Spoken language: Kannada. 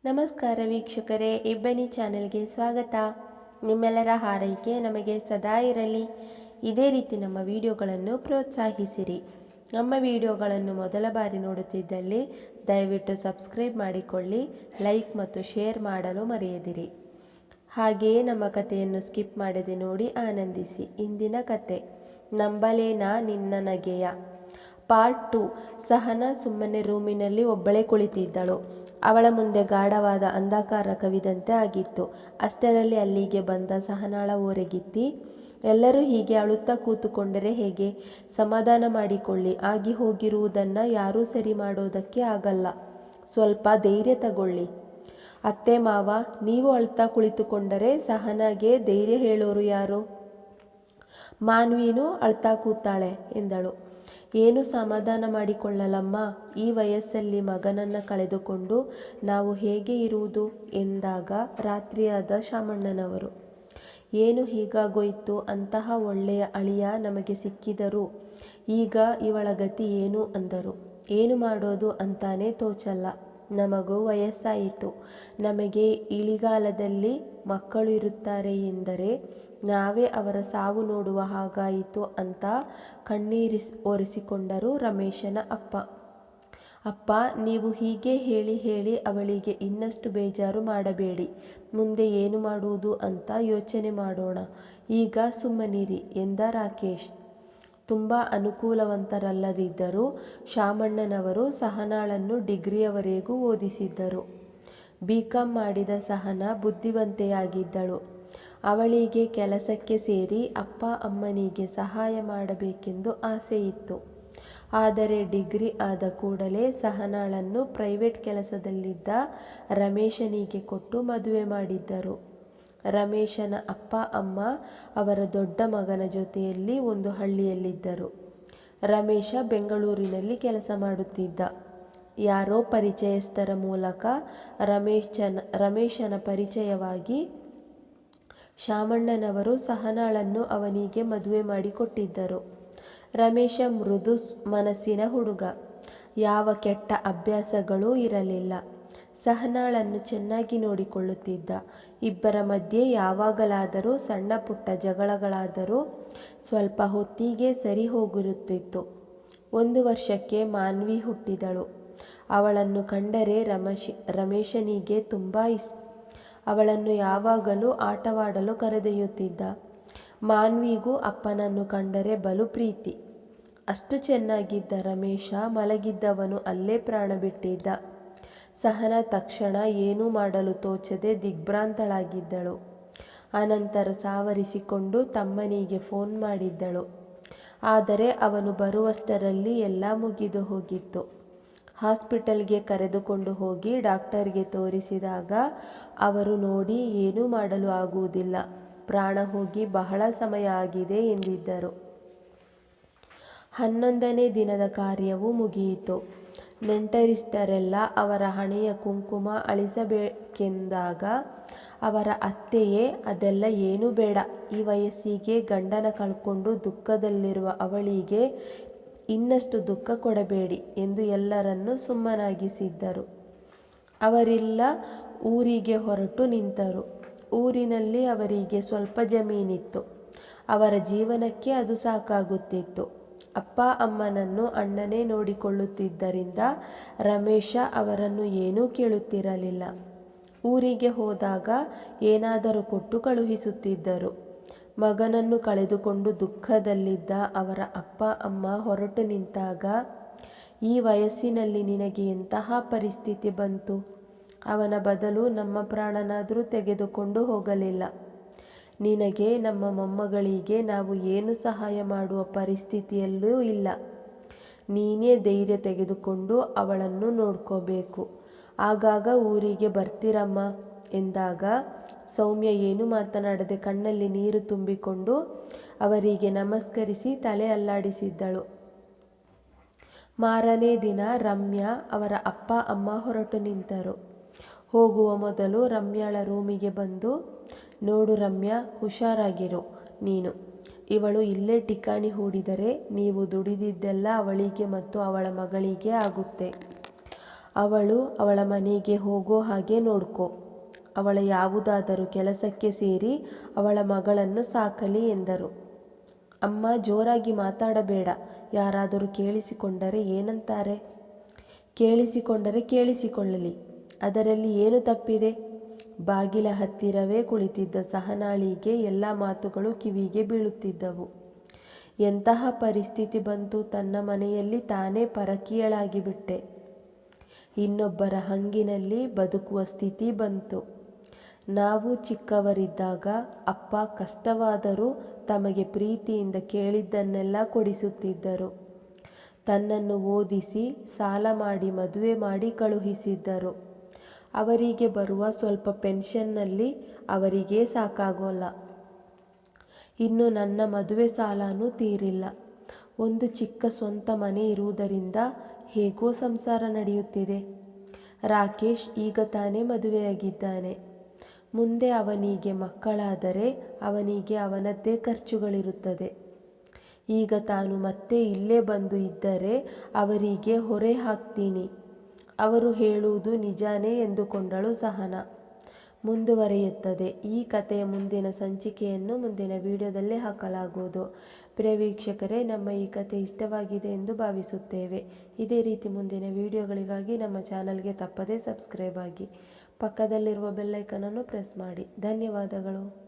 ನಮಸ್ಕಾರ ವೀಕ್ಷಕರೇ, ಇಬ್ಬನಿ ಚಾನೆಲ್ಗೆ ಸ್ವಾಗತ. ನಿಮ್ಮೆಲ್ಲರ ಹಾರೈಕೆ ನಮಗೆ ಸದಾ ಇರಲಿ. ಇದೇ ರೀತಿ ನಮ್ಮ ವಿಡಿಯೋಗಳನ್ನು ಪ್ರೋತ್ಸಾಹಿಸಿರಿ. ನಮ್ಮ ವಿಡಿಯೋಗಳನ್ನು ಮೊದಲ ಬಾರಿ ನೋಡುತ್ತಿದ್ದಲ್ಲಿ ದಯವಿಟ್ಟು ಸಬ್ಸ್ಕ್ರೈಬ್ ಮಾಡಿಕೊಳ್ಳಿ, ಲೈಕ್ ಮತ್ತು ಶೇರ್ ಮಾಡಲು ಮರೆಯದಿರಿ. ಹಾಗೆಯೇ ನಮ್ಮ ಕಥೆಯನ್ನು ಸ್ಕಿಪ್ ಮಾಡದೆ ನೋಡಿ ಆನಂದಿಸಿ. ಇಂದಿನ ಕತೆ ನಂಬಲೇನಾ ನಿನ್ನ ನಗೆಯ ಪಾರ್ಟ್ 2. ಸಹನಾ ಸುಮ್ಮನೆ ರೂಮಿನಲ್ಲಿ ಒಬ್ಬಳೇ ಕುಳಿತಿದ್ದಳು. ಅವಳ ಮುಂದೆ ಗಾಢವಾದ ಅಂಧಕಾರ ಕವಿದಂತೆ ಆಗಿತ್ತು. ಅಷ್ಟರಲ್ಲಿ ಅಲ್ಲಿಗೆ ಬಂದ ಸಹನಾಳ ಓರೆಗಿತ್ತಿ, ಎಲ್ಲರೂ ಹೀಗೆ ಅಳುತ್ತಾ ಕೂತುಕೊಂಡರೆ ಹೇಗೆ? ಸಮಾಧಾನ ಮಾಡಿಕೊಳ್ಳಿ. ಆಗಿ ಹೋಗಿರುವುದನ್ನು ಯಾರೂ ಸರಿ ಮಾಡೋದಕ್ಕೆ ಆಗಲ್ಲ. ಸ್ವಲ್ಪ ಧೈರ್ಯ ತಗೊಳ್ಳಿ. ಅತ್ತೆ ಮಾವ, ನೀವು ಅಳ್ತಾ ಕುಳಿತುಕೊಂಡರೆ ಸಹನಾಗೆ ಧೈರ್ಯ ಹೇಳೋರು ಯಾರು? ಮಾನ್ವಿನೂ ಅಳ್ತಾ ಕೂತಾಳೆ ಎಂದಳು. ಏನು ಸಮಾಧಾನ ಮಾಡಿಕೊಳ್ಳಲಮ್ಮ, ಈ ವಯಸ್ಸಲ್ಲಿ ಮಗನನ್ನು ಕಳೆದುಕೊಂಡು ನಾವು ಹೇಗೆ ಇರುವುದು ಎಂದಾಗ ರಾತ್ರಿಯಾದ ಶಾಮಣ್ಣನವರು. ಏನು ಹೀಗಾಗೋಯ್ತು? ಅಂತಹ ಒಳ್ಳೆಯ ಅಳಿಯ ನಮಗೆ ಸಿಕ್ಕಿದರು, ಈಗ ಇವಳ ಗತಿ ಏನು ಅಂದರು. ಏನು ಮಾಡೋದು ಅಂತಾನೆ ತೋಚಲ್ಲ. ನಮಗೂ ವಯಸ್ಸಾಯಿತು. ನಮಗೆ ಇಳಿಗಾಲದಲ್ಲಿ ಮಕ್ಕಳು ಇರುತ್ತಾರೆ ಎಂದರೆ ನಾವೇ ಅವರ ಸಾವು ನೋಡುವ ಹಾಗಾಯಿತು ಅಂತ ಒರೆಸಿಕೊಂಡರು ರಮೇಶನ ಅಪ್ಪ. ಅಪ್ಪ, ನೀವು ಹೀಗೆ ಹೇಳಿ ಹೇಳಿ ಅವಳಿಗೆ ಇನ್ನಷ್ಟು ಬೇಜಾರು ಮಾಡಬೇಡಿ. ಮುಂದೆ ಏನು ಮಾಡುವುದು ಅಂತ ಯೋಚನೆ ಮಾಡೋಣ. ಈಗ ಸುಮ್ಮನಿರಿ ಎಂದ ರಾಕೇಶ್. ತುಂಬ ಅನುಕೂಲವಂತರಲ್ಲದಿದ್ದರೂ ಶಾಮಣ್ಣನವರು ಸಹನಾಳನ್ನು ಡಿಗ್ರಿಯವರೆಗೂ ಓದಿಸಿದ್ದರು. BCom ಮಾಡಿದ ಸಹನಾ ಬುದ್ಧಿವಂತೆಯಾಗಿದ್ದಳು. ಅವಳಿಗೆ ಕೆಲಸಕ್ಕೆ ಸೇರಿ ಅಪ್ಪ ಅಮ್ಮನಿಗೆ ಸಹಾಯ ಮಾಡಬೇಕೆಂದು ಆಸೆಯಿತ್ತು. ಆದರೆ ಡಿಗ್ರಿ ಆದ ಕೂಡಲೇ ಸಹನಾಳನ್ನು ಪ್ರೈವೇಟ್ ಕೆಲಸದಲ್ಲಿದ್ದ ರಮೇಶನಿಗೆ ಕೊಟ್ಟು ಮದುವೆ ಮಾಡಿದ್ದರು. ರಮೇಶನ ಅಪ್ಪ ಅಮ್ಮ ಅವರ ದೊಡ್ಡ ಮಗನ ಜೊತೆಯಲ್ಲಿ ಒಂದು ಹಳ್ಳಿಯಲ್ಲಿದ್ದರು. ರಮೇಶ ಬೆಂಗಳೂರಿನಲ್ಲಿ ಕೆಲಸ ಮಾಡುತ್ತಿದ್ದ. ಯಾರೋ ಪರಿಚಯಸ್ಥರ ಮೂಲಕ ರಮೇಶನ ಪರಿಚಯವಾಗಿ ಶಾಮಣ್ಣನವರು ಸಹನಾಳನ್ನು ಅವನಿಗೆ ಮದುವೆ ಮಾಡಿಕೊಟ್ಟಿದ್ದರು. ರಮೇಶ ಮೃದು ಮನಸ್ಸಿನ ಹುಡುಗ. ಯಾವ ಕೆಟ್ಟ ಅಭ್ಯಾಸಗಳೂ ಇರಲಿಲ್ಲ. ಸಹನಾಳನ್ನು ಚೆನ್ನಾಗಿ ನೋಡಿಕೊಳ್ಳುತ್ತಿದ್ದ. ಇಬ್ಬರ ಮಧ್ಯೆ ಯಾವಾಗಲಾದರೂ ಸಣ್ಣ ಪುಟ್ಟ ಜಗಳಗಳಾದರೂ ಸ್ವಲ್ಪ ಹೊತ್ತಿಗೆ ಸರಿ ಹೋಗಿರುತ್ತಿತ್ತು. 1 ವರ್ಷಕ್ಕೆ ಮಾನ್ವಿ ಹುಟ್ಟಿದಳು. ಅವಳನ್ನು ಕಂಡರೆ ರಮೇಶನಿಗೆ ತುಂಬ ಇಷ್ಟ. ಅವಳನ್ನು ಯಾವಾಗಲೂ ಆಟವಾಡಲು ಕರೆದೊಯ್ಯುತ್ತಿದ್ದ. ಮಾನ್ವಿಗೂ ಅಪ್ಪನನ್ನು ಕಂಡರೆ ಬಲು ಪ್ರೀತಿ. ಅಷ್ಟು ಚೆನ್ನಾಗಿದ್ದ ರಮೇಶ ಮಲಗಿದ್ದವನು ಅಲ್ಲೇ ಪ್ರಾಣ ಬಿಟ್ಟಿದ್ದ. ಸಹನಾ ತಕ್ಷಣ ಏನೂ ಮಾಡಲು ತೋಚದೆ ದಿಗ್ಭ್ರಾಂತಳಾಗಿದ್ದಳು. ಅನಂತರ ಸಾವರಿಸಿಕೊಂಡು ತಮ್ಮನಿಗೆ ಫೋನ್ ಮಾಡಿದ್ದಳು. ಆದರೆ ಅವನು ಬರುವಷ್ಟರಲ್ಲಿ ಎಲ್ಲ ಮುಗಿದು ಹೋಗಿತ್ತು. ಹಾಸ್ಪಿಟಲ್ಗೆ ಕರೆದುಕೊಂಡು ಹೋಗಿ ಡಾಕ್ಟರ್ಗೆ ತೋರಿಸಿದಾಗ ಅವರು ನೋಡಿ ಏನೂ ಮಾಡಲು ಆಗುವುದಿಲ್ಲ, ಪ್ರಾಣ ಹೋಗಿ ಬಹಳ ಸಮಯ ಆಗಿದೆ ಎಂದಿದ್ದರು. 11ನೇ ದಿನದ ಕಾರ್ಯವು ಮುಗಿಯಿತು. ನೆಂಟರಿಷ್ಟರೆಲ್ಲ ಅವರ ಹಣೆಯ ಕುಂಕುಮ ಅಳಿಸಬೇಕೆಂದಾಗ ಅವರ ಅತ್ತೆಯೇ, ಅದೆಲ್ಲ ಏನೂ ಬೇಡ, ಈ ವಯಸ್ಸಿಗೆ ಗಂಡನ ಕಳ್ಕೊಂಡು ದುಃಖದಲ್ಲಿರುವ ಅವಳಿಗೆ ಇನ್ನಷ್ಟು ದುಃಖ ಕೊಡಬೇಡಿ ಎಂದು ಎಲ್ಲರನ್ನೂ ಸುಮ್ಮನಾಗಿಸಿದ್ದರು. ಅವರೆಲ್ಲ ಊರಿಗೆ ಹೊರಟು ನಿಂತರು. ಊರಿನಲ್ಲಿ ಅವರಿಗೆ ಸ್ವಲ್ಪ ಜಮೀನಿತ್ತು. ಅವರ ಜೀವನಕ್ಕೆ ಅದು ಸಾಕಾಗುತ್ತಿತ್ತು. ಅಪ್ಪ ಅಮ್ಮನನ್ನು ಅಣ್ಣನೇ ನೋಡಿಕೊಳ್ಳುತ್ತಿದ್ದರಿಂದ ರಮೇಶ ಅವರನ್ನು ಏನೂ ಕೇಳುತ್ತಿರಲಿಲ್ಲ. ಊರಿಗೆ ಹೋದಾಗ ಏನಾದರೂ ಕೊಟ್ಟು ಕಳುಹಿಸುತ್ತಿದ್ದರು. ಮಗನನ್ನು ಕಳೆದುಕೊಂಡು ದುಃಖದಲ್ಲಿದ್ದ ಅವರ ಅಪ್ಪ ಅಮ್ಮ ಹೊರಟು ನಿಂತಾಗ, ಈ ವಯಸ್ಸಿನಲ್ಲಿ ನಿನಗೆ ಎಂತಹ ಪರಿಸ್ಥಿತಿ ಬಂತು? ಅವನ ಬದಲು ನಮ್ಮ ಪ್ರಾಣನಾದರೂ ತೆಗೆದುಕೊಂಡು ಹೋಗಲಿಲ್ಲ. ನಿನಗೆ, ನಮ್ಮ ಮೊಮ್ಮಗಳಿಗೆ ನಾವು ಏನು ಸಹಾಯ ಮಾಡುವ ಪರಿಸ್ಥಿತಿಯಲ್ಲೂ ಇಲ್ಲ. ನೀನೇ ಧೈರ್ಯ ತೆಗೆದುಕೊಂಡು ಅವಳನ್ನು ನೋಡ್ಕೋಬೇಕು. ಆಗಾಗ ಊರಿಗೆ ಬರ್ತೀರಮ್ಮ ಎಂದಾಗ ಸೌಮ್ಯ ಏನೂ ಮಾತನಾಡದೆ ಕಣ್ಣಲ್ಲಿ ನೀರು ತುಂಬಿಕೊಂಡು ಅವರಿಗೆ ನಮಸ್ಕರಿಸಿ ತಲೆ ಅಲ್ಲಾಡಿಸಿದ್ದಳು. ಮಾರನೇ ದಿನ ರಮ್ಯಾ ಅವರ ಅಪ್ಪ ಅಮ್ಮ ಹೊರಟು ನಿಂತರು. ಹೋಗುವ ಮೊದಲು ರಮ್ಯಾಳ ರೂಮಿಗೆ ಬಂದು, ನೋಡು ರಮ್ಯಾ, ಹುಷಾರಾಗಿರು ನೀನು. ಇವಳು ಇಲ್ಲೇ ಠಿಕಾಣಿ ಹೂಡಿದರೆ ನೀವು ದುಡಿದಿದ್ದೆಲ್ಲ ಅವಳಿಗೆ ಮತ್ತು ಅವಳ ಮಗಳಿಗೆ ಆಗುತ್ತೆ. ಅವಳು ಅವಳ ಮನೆಗೆ ಹೋಗೋ ಹಾಗೆ ನೋಡ್ಕೋ. ಅವಳ ಯಾವುದಾದರೂ ಕೆಲಸಕ್ಕೆ ಸೇರಿ ಅವಳ ಮಗಳನ್ನು ಸಾಕಲಿ ಎಂದರು. ಅಮ್ಮ, ಜೋರಾಗಿ ಮಾತಾಡಬೇಡ, ಯಾರಾದರೂ ಕೇಳಿಸಿಕೊಂಡರೆ ಏನಂತಾರೆ? ಕೇಳಿಸಿಕೊಂಡರೆ ಕೇಳಿಸಿಕೊಳ್ಳಲಿ, ಅದರಲ್ಲಿ ಏನು ತಪ್ಪಿದೆ? ಬಾಗಿಲ ಹತ್ತಿರವೇ ಕುಳಿತಿದ್ದ ಸಹನಾಳಿಗೆ ಎಲ್ಲ ಮಾತುಗಳು ಕಿವಿಗೆ ಬೀಳುತ್ತಿದ್ದವು. ಎಂತಹ ಪರಿಸ್ಥಿತಿ ಬಂತು? ತನ್ನ ಮನೆಯಲ್ಲಿ ತಾನೇ ಪರಕೀಯಳಾಗಿಬಿಟ್ಟೆ. ಇನ್ನೊಬ್ಬರ ಹಂಗಿನಲ್ಲಿ ಬದುಕುವ ಸ್ಥಿತಿ ಬಂತು. ನಾವು ಚಿಕ್ಕವರಿದ್ದಾಗ ಅಪ್ಪ ಕಷ್ಟವಾದರೂ ತಮಗೆ ಪ್ರೀತಿಯಿಂದ ಕೇಳಿದ್ದನ್ನೆಲ್ಲ ಕೊಡಿಸುತ್ತಿದ್ದರು. ತನ್ನನ್ನು ಓದಿಸಿ ಸಾಲ ಮಾಡಿ ಮದುವೆ ಮಾಡಿ ಕಳುಹಿಸಿದ್ದರು. ಅವರಿಗೆ ಬರುವ ಸ್ವಲ್ಪ ಪೆನ್ಷನ್ನಲ್ಲಿ ಅವರಿಗೇ ಸಾಕಾಗೋಲ್ಲ. ಇನ್ನು ನನ್ನ ಮದುವೆ ಸಾಲನೂ ತೀರಿಲ್ಲ. ಒಂದು ಚಿಕ್ಕ ಸ್ವಂತ ಮನೆ ಇರುವುದರಿಂದ ಹೇಗೋ ಸಂಸಾರ ನಡೆಯುತ್ತಿದೆ. ರಾಕೇಶ್ ಈಗ ತಾನೇ ಮದುವೆಯಾಗಿದ್ದಾನೆ. ಮುಂದೆ ಅವನಿಗೆ ಮಕ್ಕಳಾದರೆ ಅವನಿಗೆ ಅವನದ್ದೇ ಖರ್ಚುಗಳಿರುತ್ತದೆ. ಈಗ ತಾನು ಮತ್ತೆ ಇಲ್ಲೇ ಬಂದು ಇದ್ದರೆ ಅವರಿಗೆ ಹೊರೆ ಹಾಕ್ತೀನಿ. ಅವರು ಹೇಳುವುದು ನಿಜಾನೇ ಎಂದುಕೊಂಡಳು ಸಹನಾ. ಮುಂದುವರಿಯುತ್ತದೆ. ಈ ಕಥೆಯ ಮುಂದಿನ ಸಂಚಿಕೆಯನ್ನು ಮುಂದಿನ ವಿಡಿಯೋದಲ್ಲೇ ಹಾಕಲಾಗುವುದು. ಪ್ರಿಯ ವೀಕ್ಷಕರೇ, ನಮ್ಮ ಈ ಕಥೆ ಇಷ್ಟವಾಗಿದೆ ಎಂದು ಭಾವಿಸುತ್ತೇವೆ. ಇದೇ ರೀತಿ ಮುಂದಿನ ವಿಡಿಯೋಗಳಿಗಾಗಿ ನಮ್ಮ ಚಾನಲ್ಗೆ ತಪ್ಪದೇ ಸಬ್ಸ್ಕ್ರೈಬ್ ಆಗಿ, ಪಕ್ಕದಲ್ಲಿರುವ ಬೆಲ್ ಐಕಾನ್ ಅನ್ನು ಪ್ರೆಸ್ ಮಾಡಿ. ಧನ್ಯವಾದಗಳು.